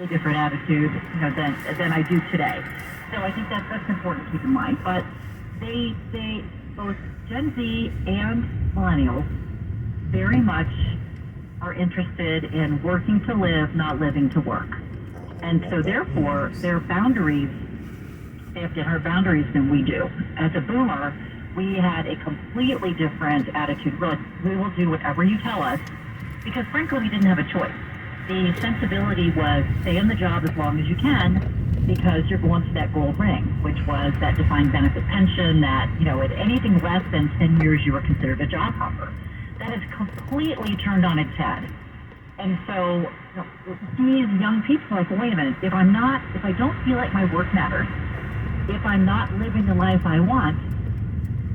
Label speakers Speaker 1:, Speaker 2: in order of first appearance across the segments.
Speaker 1: different attitude, than I do today. So I think that's important to keep in mind. But they both Gen Z and millennials very much are interested in working to live, not living to work. And so therefore, their boundaries, they have different boundaries than we do. As a boomer, we had a completely different attitude. We're like, we will do whatever you tell us, because frankly, we didn't have a choice. The sensibility was stay in the job as long as you can, because you're going to that gold ring, which was that defined benefit pension that, at anything less than 10 years, you were considered a job hopper. That is completely turned on its head. And so these young people are like, wait a minute, if I don't feel like my work matters, if I'm not living the life I want,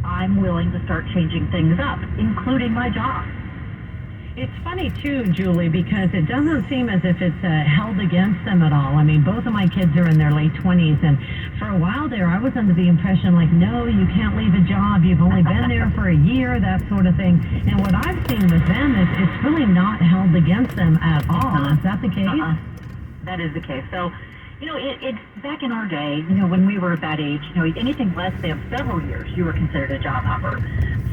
Speaker 1: I'm willing to start changing things up, including my job.
Speaker 2: It's funny too, Julie, because it doesn't seem as if it's held against them at all. I mean, both of my kids are in their late 20s, and for a while there, I was under the impression like, no, you can't leave a job. You've only been there for a year, that sort of thing. And what I've seen with them is it's really not held against them at all. Is that the case?
Speaker 1: That is the case. So, it's back in our day, when we were at that age, anything less than several years, you were considered a job hopper.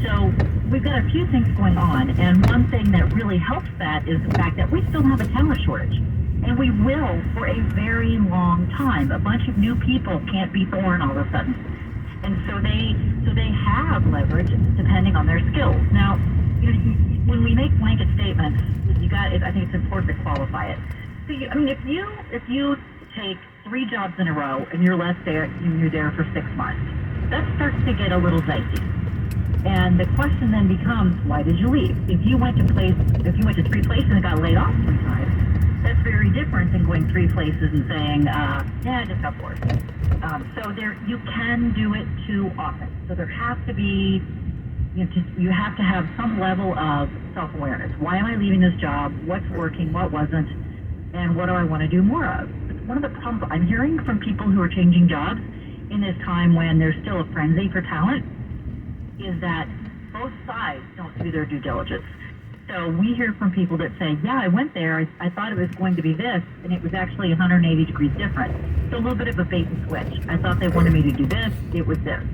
Speaker 1: So we've got a few things going on, and one thing that really helps that is the fact that we still have a talent shortage, and we will for a very long time. A bunch of new people can't be born all of a sudden, and so they have leverage depending on their skills. Now, when we make blanket statements, I think it's important to qualify it. So if you take 3 jobs in a row and you're there for 6 months, that starts to get a little dicey. And the question then becomes, why did you leave? If you went to 3 places and got laid off 3 times, that's very different than going 3 places and saying, I just got bored. So you can do it too often. So there has to be, you have to have some level of self-awareness. Why am I leaving this job? What's working? What wasn't? And what do I want to do more of? One of the problems I'm hearing from people who are changing jobs in this time when there's still a frenzy for talent is that both sides don't do their due diligence. So we hear from people that say, I went there, I thought it was going to be this, and it was actually 180 degrees different. So a little bit of a bait and switch. I thought they wanted me to do this, it was this.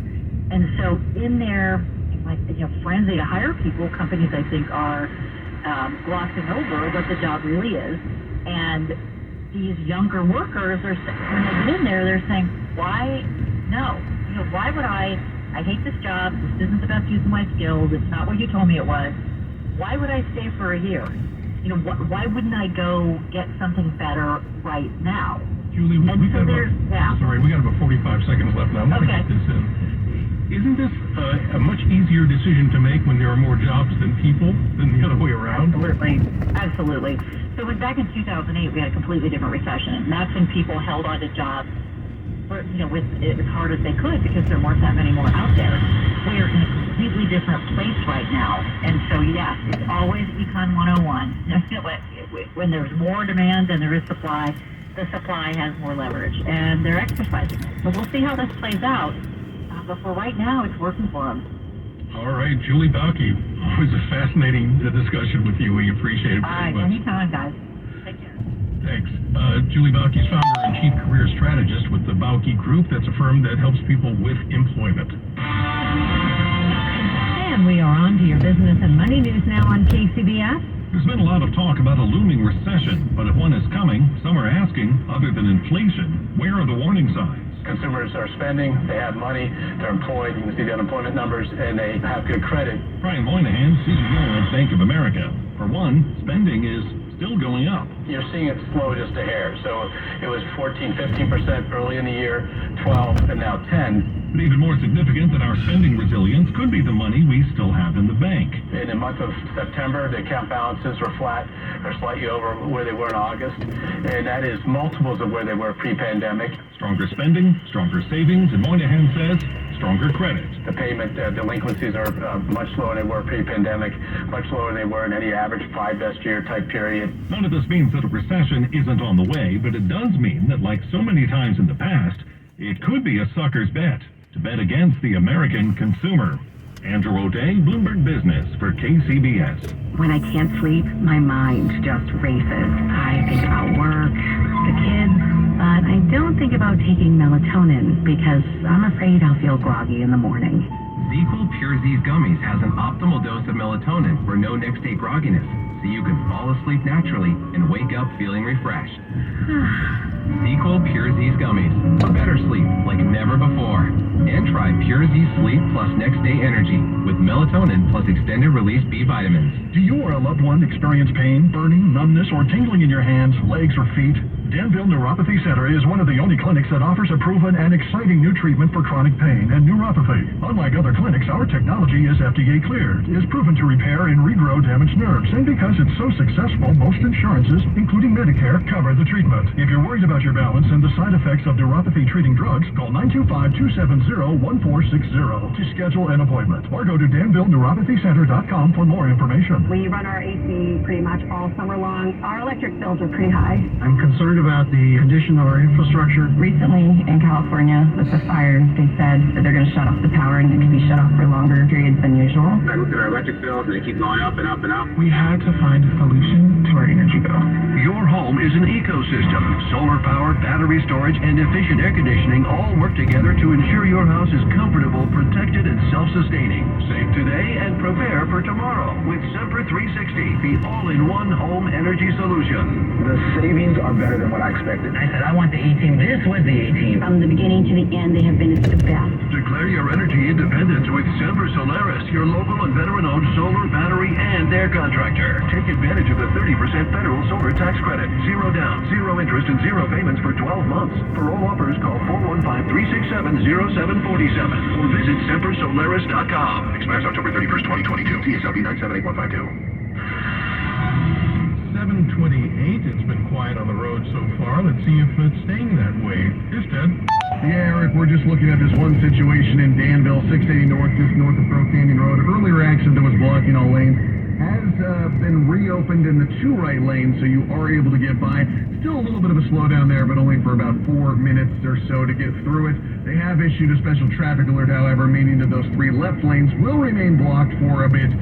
Speaker 1: And so in their frenzy to hire people, companies I think are glossing over what the job really is. And these younger workers when they get in there, they're saying, why? No. Why would I hate this job. This isn't the best use of my skills. It's not what you told me it was. Why would I stay for a year? Why wouldn't I go get something better right now?
Speaker 3: Julie, we got about 45 seconds left now. I'm going to get this in. Isn't this a much easier decision to make when there are more jobs than people than the other way around?
Speaker 1: Absolutely. So back in 2008, we had a completely different recession, and that's when people held on to jobs with as hard as they could because there weren't that many more out there. We're in a completely different place right now. And so, yes, it's always Econ 101. When there's more demand than there is supply, the supply has more leverage, and they're exercising it. So we'll see how this plays out. But for right now, it's working for them.
Speaker 3: All right, Julie Balke, always a fascinating discussion with you. We appreciate it very much.
Speaker 1: Anytime, guys. Take care.
Speaker 3: Thanks. Julie Balke is founder and chief career strategist with the Balke Group. That's a firm that helps people with employment.
Speaker 2: And we are on to your business and money news now on KCBS.
Speaker 3: There's been a lot of talk about a looming recession, but if one is coming, some are asking, other than inflation, where are the warning signs?
Speaker 4: Consumers are spending, they have money, they're employed, you can see the unemployment numbers, and they have good credit.
Speaker 3: Brian Moynihan, CEO of Bank of America. For one, spending is still going up.
Speaker 4: You're seeing it slow just a hair. So it was 14-15% early in the year, 12, and now 10.
Speaker 3: But even more significant than our spending resilience could be the money we still have in the bank.
Speaker 4: In the month of September, the account balances were flat or slightly over where they were in August, and that is multiples of where they were pre-pandemic.
Speaker 3: Stronger spending, stronger savings, and Moynihan says stronger credit.
Speaker 4: The payment delinquencies are much lower than they were pre-pandemic, much lower than they were in any average 5 best year type period.
Speaker 3: None of this means that a recession isn't on the way, but it does mean that, like so many times in the past, it could be a sucker's bet to bet against the American consumer. Andrew O'Day, Bloomberg Business for KCBS.
Speaker 5: When I can't sleep, my mind just races. I think about work, the kids.
Speaker 2: don't think about taking melatonin because I'm afraid I'll feel groggy in the morning.
Speaker 5: ZQL Pure Z's Gummies has an optimal dose of melatonin for no next-day grogginess, so you can fall asleep naturally and wake up feeling refreshed. ZQL Pure Z's Gummies for better sleep like never before. And try Pure Z Sleep Plus Next Day Energy with melatonin plus extended release B vitamins.
Speaker 6: Do you or a loved one experience pain, burning, numbness, or tingling in your hands, legs, or feet? Danville Neuropathy Center is one of the only clinics that offers a proven and exciting new treatment for chronic pain and neuropathy. Unlike other clinics, our technology is FDA cleared, is proven to repair and regrow damaged nerves, and because it's so successful, most insurances, including Medicare, cover the treatment. If you're worried about your balance and the side effects of neuropathy treating drugs, call 925-270-1460 to schedule an appointment, or go to DanvilleNeuropathyCenter.com for more information.
Speaker 7: We run our AC pretty much all summer long. Our electric bills are pretty high.
Speaker 6: I'm concerned about the condition of our infrastructure.
Speaker 7: Recently in California with the fires, they said that they're going to shut off the power and it could be shut off for longer periods than usual.
Speaker 8: I looked at our electric bills and they keep going up and up and up.
Speaker 6: We had to find a solution to our energy bill.
Speaker 9: Your home is an ecosystem. Solar power, battery storage, and efficient air conditioning all work together to ensure your house is comfortable, protected, and self-sustaining. Save today and prepare for tomorrow with Semper 360, the all-in-one home energy solution.
Speaker 8: The savings are better than what I expected.
Speaker 10: I said, I want the A-Team. This was the A-Team.
Speaker 7: From the beginning to the end, they have been the best.
Speaker 9: Declare your energy independence with Semper Solaris, your local and veteran-owned solar, battery, and air contractor. Take advantage of the 30% federal solar tax credit. Zero down, zero interest, and zero payments for 12 months. For all offers, call 415-367-0747 or visit SemperSolaris.com. Expires October 31st, 2022. TSLB 978152.
Speaker 3: 7:28. It's been quiet on the road so far. Let's see if it's staying that way. Here's Ted.
Speaker 6: Yeah, Eric, we're just looking at this one situation in Danville, 680 North, just north of Brook Canyon Road. Earlier accident that was blocking all lanes has been reopened in the two right lanes, so you are able to get by. Still a little bit of a slowdown there, but only for about 4 minutes or so to get through it. They have issued a special traffic alert, however, meaning that those three left lanes will remain blocked for a bit.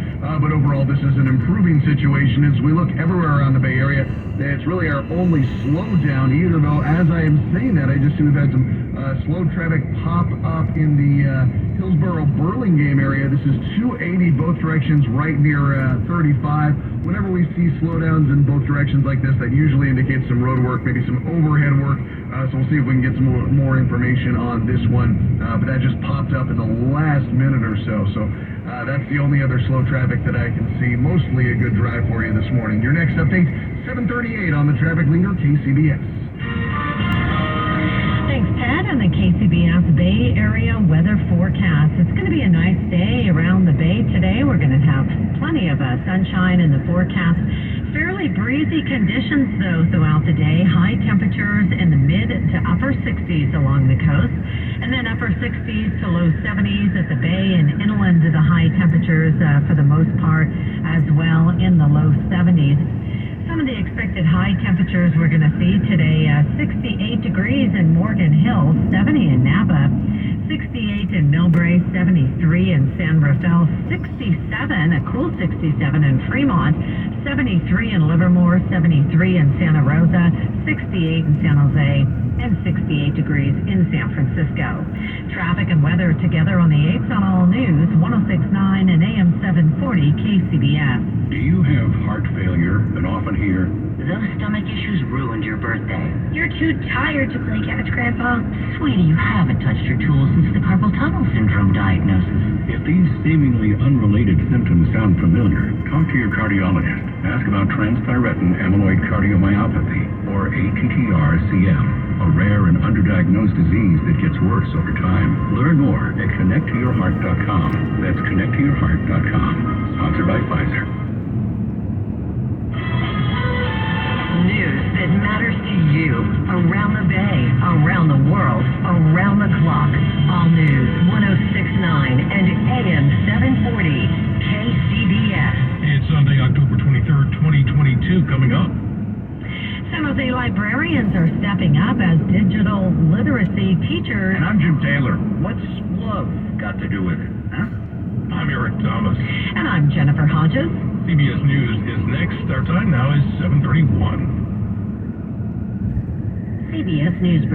Speaker 6: But overall, this is an improving situation as we look everywhere around the Bay Area. It's really our only slowdown, either though, as I am saying that, I just seem to have had some slow traffic pop up in the Hillsborough-Burlingame area. This is 280 both directions right near 35. Whenever we see slowdowns in both directions like this, that usually indicates some road work, maybe some overhead work. So we'll see if we can get some more information on this one. But that just popped up in the last minute or so. So that's the only other slow traffic that I can see. Mostly a good drive for you this morning. Your next update, 7:38 on the traffic leader, KCBS.
Speaker 2: Thanks, Ted. And the KCBS Bay Area weather forecast. It's going to be a nice day around the Bay today. We're going to have plenty of sunshine in the forecast. Fairly breezy conditions, though, throughout the day. High temperatures in the mid to upper 60s along the coast, and then upper 60s to low 70s at the Bay and inland to the high temperatures for the most part as well in the low 70s. Some of the expected high temperatures we're going to see today, 68 degrees in Morgan Hill, 70 in Napa, 68 in Millbrae, 73 in San Rafael, 67, a cool 67 in Fremont, 73 in Livermore, 73 in Santa Rosa, 68 in San Jose, and 68 degrees in San Francisco. Traffic and weather together on the 8s on All News, 106.9 and AM 740 KCBS.
Speaker 9: Do you have heart failure and often hear,
Speaker 10: Those stomach issues ruined your birthday.
Speaker 7: You're too tired to play catch, Grandpa.
Speaker 10: Sweetie, you haven't touched your tools since the carpal tunnel syndrome diagnosis.
Speaker 9: if these seemingly unrelated symptoms sound familiar, talk to your cardiologist. Ask about transthyretin amyloid cardiomyopathy, or ATTR-CM, a rare and underdiagnosed disease that gets worse over time. Learn more at connecttoyourheart.com. That's connecttoyourheart.com. Sponsored by Pfizer.
Speaker 2: News that matters to you around the Bay, around the world, around the clock. All News 106.9 and AM 740 KCBS.
Speaker 3: It's Sunday, October 23rd, 2022, coming up.
Speaker 2: San Jose librarians are stepping up as digital literacy teachers.
Speaker 9: And I'm Jim Taylor. What's love got to do with it, huh?
Speaker 3: I'm Eric Thomas.
Speaker 2: And I'm Jennifer Hodges.
Speaker 3: CBS News is next. Our time now is 7:31.
Speaker 2: CBS News.